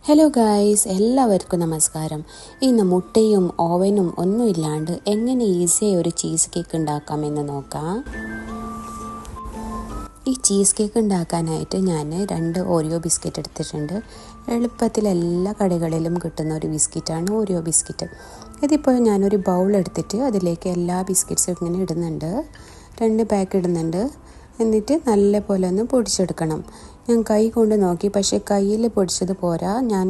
Hello guys, എല്ലാവർക്കും നമസ്കാരം. ഇന്ന് മുട്ടയും ഓവനും ഒന്നുമില്ലാണ്ട് എങ്ങനെ ഈസിയായി ഒരു ചീസ് കേക്ക് ഉണ്ടാക്കാമെന്ന് നോക്കാം. ഈ ചീസ് കേക്ക് ഉണ്ടാക്കാനായിട്ട് ഞാൻ 2 ഓറിയോ ബിസ്ക്കറ്റ് എടുത്തിട്ടുണ്ട്. എളുപ്പത്തിൽ എല്ലാ കടകളിലും കിട്ടുന്ന ഒരു ബിസ്ക്കറ്റാണ് ഓറിയോ ബിസ്ക്കറ്റ്. ഇതിപ്പോൾ ഞാനൊരു ബൗൾ എടുത്തിട്ട് അതിലേക്ക് എല്ലാ ബിസ്ക്കറ്റ്സും ഇങ്ങനെ ഇടുന്നുണ്ട്. 2 പാക്ക് ഇടുന്നുണ്ട്. എന്നിട്ട് നല്ല പോലെ ഒന്ന് പൊടിച്ചെടുക്കണം. ഞാൻ കൈ കൊണ്ട് നോക്കി, പക്ഷേ കയ്യിൽ പൊടിച്ചത് പോരാ. ഞാൻ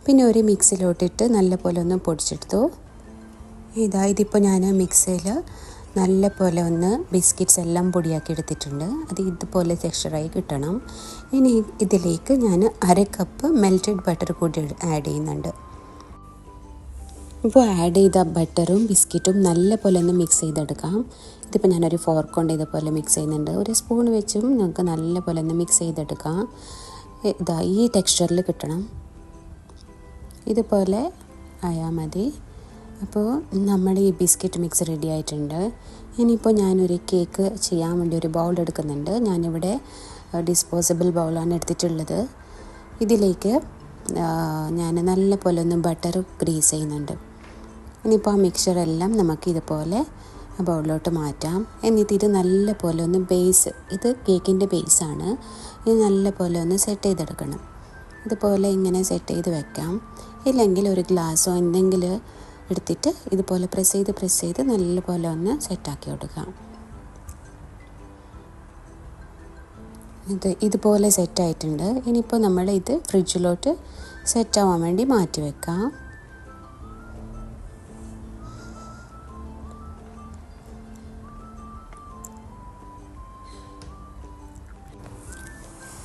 പിന്നെ ഒരു മിക്സിയിലോട്ടിട്ട് നല്ല പോലെ ഒന്ന് പൊടിച്ചെടുത്തു. ഇതിപ്പോൾ ഞാൻ മിക്സിയിൽ നല്ല പോലെ ഒന്ന് ബിസ്ക്കറ്റ്സ് എല്ലാം പൊടിയാക്കി എടുത്തിട്ടുണ്ട്. അത് ഇതുപോലെ ടെക്സ്ചറായി കിട്ടണം. ഇനി ഇതിലേക്ക് ഞാൻ 1/2 കപ്പ് മെൽറ്റഡ് ബട്ടർ കൂടി ആഡ് ചെയ്യുന്നുണ്ട്. ഇപ്പോൾ ആഡ് ചെയ്ത ബട്ടറും ബിസ്ക്കറ്റും നല്ല പോലെ ഒന്ന് മിക്സ് ചെയ്തെടുക്കാം. ഇതിപ്പോൾ ഞാനൊരു ഫോർക്ക് കൊണ്ട് ഇതുപോലെ മിക്സ് ചെയ്യുന്നുണ്ട്. ഒരു സ്പൂൺ വെച്ചും നമുക്ക് നല്ല പോലെ ഒന്ന് മിക്സ് ചെയ്തെടുക്കാം. ഈ ടെക്സ്ചറിൽ കിട്ടണം. ഇതുപോലെ ആയാൽ മതി. അപ്പോൾ നമ്മുടെ ഈ ബിസ്ക്കറ്റ് മിക്സ് റെഡി ആയിട്ടുണ്ട്. ഇനിയിപ്പോൾ ഞാനൊരു കേക്ക് ചെയ്യാൻ വേണ്ടി ഒരു ബൗൾ എടുക്കുന്നുണ്ട്. ഞാനിവിടെ ഡിസ്പോസിബിൾ ബൗളാണ് എടുത്തിട്ടുള്ളത്. ഇതിലേക്ക് ഞാൻ നല്ല പോലെ ഒന്ന് ബട്ടർ ഗ്രീസ് ചെയ്യുന്നുണ്ട്. ഇനിയിപ്പോൾ ആ മിക്സറെല്ലാം നമുക്ക് ഇതുപോലെ ബൗളിലോട്ട് മാറ്റാം. എന്നിട്ട് ഇത് നല്ല പോലെ ഒന്ന് ഇത് കേക്കിൻ്റെ ബേസാണ്. ഇത് നല്ല പോലെ ഒന്ന് സെറ്റ് ചെയ്തെടുക്കണം. ഇതുപോലെ ഇങ്ങനെ സെറ്റ് ചെയ്ത് വെക്കാം. ഇല്ലെങ്കിൽ ഒരു ഗ്ലാസ്സോ എന്തെങ്കിലും എടുത്തിട്ട് ഇതുപോലെ പ്രസ് ചെയ്ത് നല്ല പോലെ ഒന്ന് സെറ്റാക്കി കൊടുക്കാം. ഇതുപോലെ സെറ്റായിട്ടുണ്ട്. ഇനിയിപ്പോൾ നമ്മൾ ഇത് ഫ്രിഡ്ജിലോട്ട് സെറ്റാവാൻ വേണ്ടി മാറ്റി വെക്കാം.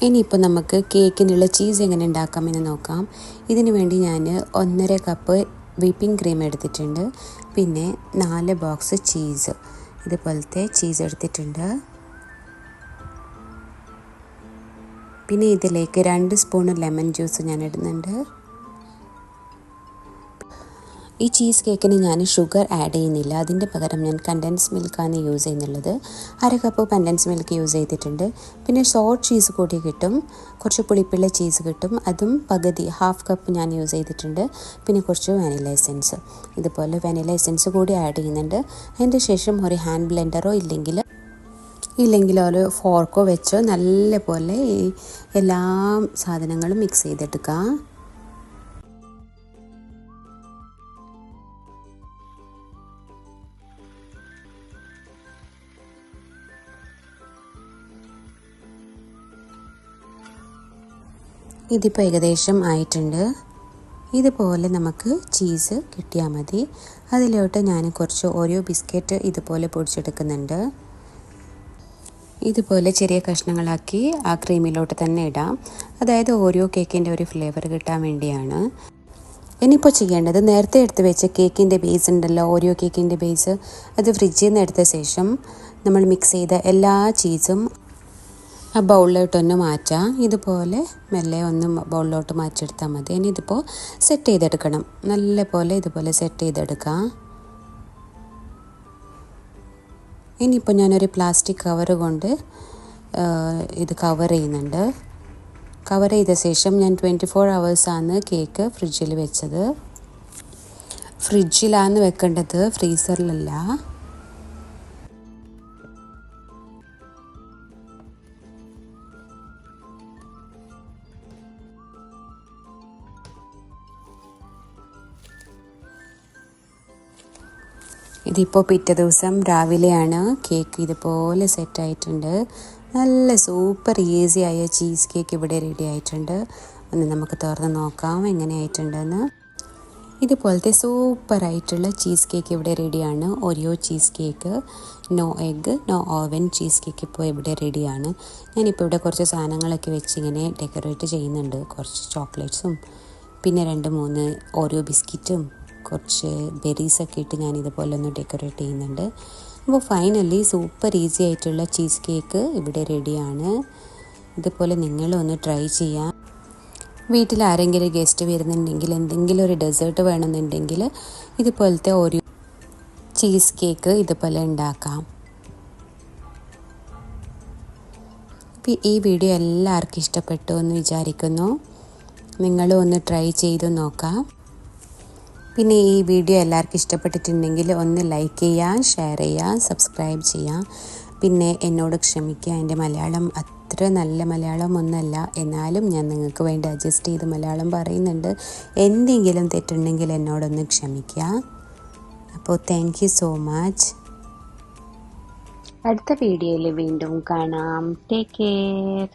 ഇനിയിപ്പോൾ നമുക്ക് കേക്കിനുള്ള ചീസ് എങ്ങനെ ഉണ്ടാക്കാമെന്ന് നോക്കാം. ഇതിനു വേണ്ടി ഞാൻ 1.5 കപ്പ് വിപ്പിംഗ് ക്രീം എടുത്തിട്ടുണ്ട്. പിന്നെ 4 ബോക്സ് ചീസ്, ഇതുപോലത്തെ ചീസ് എടുത്തിട്ടുണ്ട്. പിന്നെ ഇതിലേക്ക് 2 സ്പൂൺ ലെമൺ ജ്യൂസ് ഞാൻ ഇടുന്നുണ്ട്. ഈ ചീസ് കേക്കിന് ഞാൻ ഷുഗർ ആഡ് ചെയ്യുന്നില്ല. അതിൻ്റെ പകരം ഞാൻ കണ്ടൻസ് മിൽക്കാണ് യൂസ് ചെയ്യുന്നുള്ളത്. 1/2 കപ്പ് കണ്ടൻസ് മിൽക്ക് യൂസ് ചെയ്തിട്ടുണ്ട്. പിന്നെ സോട്ട് ചീസ് കൂടി കിട്ടും, കുറച്ച് പുളിപ്പുള്ള ചീസ് കിട്ടും. അതും പകുതി 1/2 കപ്പ് ഞാൻ യൂസ് ചെയ്തിട്ടുണ്ട്. പിന്നെ കുറച്ച് വാനില എസൻസ്, ഇതുപോലെ വാനില എസൻസ് കൂടി ആഡ് ചെയ്യുന്നുണ്ട്. അതിൻ്റെ ശേഷം ഒരു ഹാൻഡ് ബ്ലെൻഡറോ ഇല്ലെങ്കിൽ ഒരു ഫോർക്കോ വെച്ചോ നല്ല പോലെ ഈ എല്ലാ സാധനങ്ങളും മിക്സ് ചെയ്തെടുക്കുക. ഇതിപ്പോൾ ഏകദേശം ആയിട്ടുണ്ട്. ഇതുപോലെ നമുക്ക് ചീസ് കിട്ടിയാൽ മതി. അതിലോട്ട് ഞാൻ കുറച്ച് ഓറിയോ ബിസ്ക്കറ്റ് ഇതുപോലെ പൊടിച്ചെടുക്കുന്നുണ്ട്. ഇതുപോലെ ചെറിയ കഷ്ണങ്ങളാക്കി ആ ക്രീമിലോട്ട് തന്നെ ഇടാം. അതായത് ഓറിയോ കേക്കിൻ്റെ ഒരു ഫ്ലേവർ കിട്ടാൻ വേണ്ടിയാണ്. ഇനിയിപ്പോൾ ചെയ്യേണ്ടത്, നേരത്തെ എടുത്ത് വെച്ച കേക്കിൻ്റെ ബേസ് ഉണ്ടല്ലോ, ഓറിയോ കേക്കിൻ്റെ ബേസ്, അത് ഫ്രിഡ്ജിൽ നിന്ന് എടുത്ത ശേഷം നമ്മൾ മിക്സ് ചെയ്ത എല്ലാ ചീസും ആ ബൗളിലോട്ടൊന്ന് മാറ്റാം. ഇതുപോലെ മെല്ലെ ഒന്ന് ബൗളിലോട്ട് മാറ്റിയെടുത്താൽ മതി. ഇനി ഇതിപ്പോൾ സെറ്റ് ചെയ്തെടുക്കണം. നല്ല പോലെ ഇതുപോലെ സെറ്റ് ചെയ്തെടുക്കാം. ഇനിയിപ്പോൾ ഞാനൊരു പ്ലാസ്റ്റിക് കവർ കൊണ്ട് ഇത് കവർ ചെയ്യുന്നുണ്ട്. കവർ ചെയ്ത ശേഷം ഞാൻ 24 ഹവേഴ്സാണ് കേക്ക് ഫ്രിഡ്ജിൽ വെച്ചത്. ഫ്രിഡ്ജിലാണ് വെക്കേണ്ടത്, ഫ്രീസറിലല്ല. ഇതിപ്പോൾ പിറ്റേ ദിവസം രാവിലെയാണ്. കേക്ക് ഇതുപോലെ സെറ്റായിട്ടുണ്ട്. നല്ല സൂപ്പർ ഈസി ആയ ചീസ് കേക്ക് ഇവിടെ റെഡി ആയിട്ടുണ്ട്. ഒന്ന് നമുക്ക് തുറന്ന് നോക്കാം എങ്ങനെയായിട്ടുണ്ടെന്ന്. ഇതുപോലത്തെ സൂപ്പറായിട്ടുള്ള ചീസ് കേക്ക് ഇവിടെ റെഡിയാണ്. Oreo cheesecake, no egg no oven cheesecake ഇപ്പോൾ ഇവിടെ റെഡിയാണ്. ഞാനിപ്പോൾ ഇവിടെ കുറച്ച് സാധനങ്ങളൊക്കെ വെച്ച് ഇങ്ങനെ ഡെക്കറേറ്റ് ചെയ്യുന്നുണ്ട്. കുറച്ച് ചോക്ലേറ്റ്സും പിന്നെ 2-3 ഓറിയോ ബിസ്ക്കറ്റും കുറച്ച് ബെറീസൊക്കെ ഇട്ട് ഞാൻ ഇതുപോലെ ഒന്ന് ഡെക്കറേറ്റ് ചെയ്യുന്നുണ്ട്. അപ്പോൾ ഫൈനലി സൂപ്പർ ഈസി ആയിട്ടുള്ള ചീസ് കേക്ക് ഇവിടെ റെഡിയാണ്. ഇതുപോലെ നിങ്ങളൊന്ന് ട്രൈ ചെയ്യാം. വീട്ടിൽ ആരെങ്കിലും ഗസ്റ്റ് വരുന്നുണ്ടെങ്കിൽ, എന്തെങ്കിലും ഒരു ഡെസേർട്ട് വേണമെന്നുണ്ടെങ്കിൽ ഇതുപോലത്തെ ഓറിയോ ചീസ് കേക്ക് ഇതുപോലെ ഉണ്ടാക്കാം. ഈ വീഡിയോ എല്ലാവർക്കും ഇഷ്ടപ്പെട്ടു എന്ന് വിചാരിക്കുന്നു. നിങ്ങളും ഒന്ന് ട്രൈ ചെയ്ത് നോക്കാം. പിന്നെ ഈ വീഡിയോ എല്ലാവർക്കും ഇഷ്ടപ്പെട്ടിട്ടുണ്ടെങ്കിൽ ഒന്ന് ലൈക്ക് ചെയ്യുക, ഷെയർ ചെയ്യുക, സബ്സ്ക്രൈബ് ചെയ്യുക. പിന്നെ എന്നോട് ക്ഷമിക്കുക, എൻ്റെ മലയാളം അത്ര നല്ല മലയാളം ഒന്നല്ല, എന്നാലും ഞാൻ നിങ്ങൾക്ക് വേണ്ടി അഡ്ജസ്റ്റ് ചെയ്ത് മലയാളം പറയുന്നുണ്ട്. എന്തെങ്കിലും തെറ്റുണ്ടെങ്കിൽ എന്നോടൊന്ന് ക്ഷമിക്കുക. അപ്പോൾ താങ്ക് യു സോ മച്ച്. അടുത്ത വീഡിയോയിൽ വീണ്ടും കാണാം. Take care.